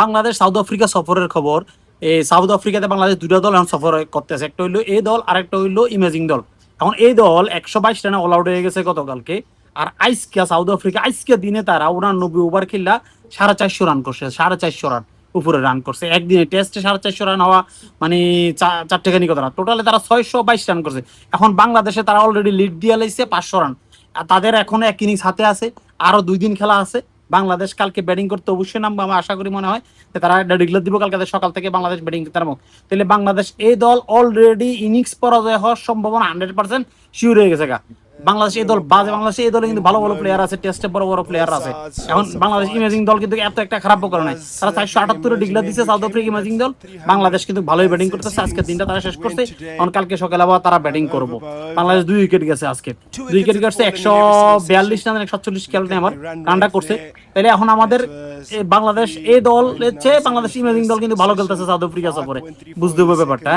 Bangladesh south Africa সফরের খবর। এই সাউথ আফ্রিকাতে বাংলাদেশ দুটা দল এখন সফর করতেছে, একটা হইলো এই দল আর একটা হইলো ইমেজিং দল। এখন এই দল 122 রানে অল আউট হয়ে গেছে গতকালকে। আর আইসকা সাউথ আফ্রিকা আইসকা দিনে তারা 89 ওভার খেললা 450 রান করছে, 450 রান উপরে রান করছে একদিনে। টেস্টে 450 রান হওয়া মানে চারটেখানি কথা না, টোটালে তারা 622 রান করছে। এখন বাংলাদেশে তারা অলরেডি লিড দিয়ে লাইছে 500 রান। আর তাদের এখনো এক ইনিংস হাতে আছে, আরো 2 দিন খেলা আছে। বাংলাদেশ কালকে ব্যাটিং করতে অবশ্যই নামবে, আমার আশা করি মনে হয় যে তারা ডিক্লেয়ার দিব কালকে সকাল থেকে বাংলাদেশ ব্যাটিং করতে নামুক। তাহলে বাংলাদেশ এই দল অলরেডি ইনিংস পরাজয় হওয়ার সম্ভাবনা 100% শিওর হয়ে গেছে গা। বাংলাদেশ এই দল বাজে, বাংলাদেশ এই দলে কিন্তু ভালো ভালো প্লেয়ার আছে, টেস্টে বড় বড় প্লেয়ার আছে। এখন বাংলাদেশ ইমেজিং দল কিন্তু এত একটা খারাপ করে নাই, তারা 478 ডিক্লেয়ার দিচ্ছে সাউথ আফ্রিকা ইমেজিং দল। বাংলাদেশ কিন্তু ভালোই ব্যাটিং করতেছে, আজকের দিনটা তারা শেষ করছে। এখন কালকে সকালে আবার তারা ব্যাটিং করবো। বাংলাদেশ 2 উইকেট গেছে আজকে, 2 উইকেট গেছে, 142 রান 140 খেলতে আমার রানটা করছে। তাহলে এখন আমাদের বাংলাদেশ এই দল হচ্ছে, বাংলাদেশ ইমেজিং দল কিন্তু ভালো খেলতেছে সাউথ আফ্রিকা সফরে, বুঝতে হবে ব্যাপারটা।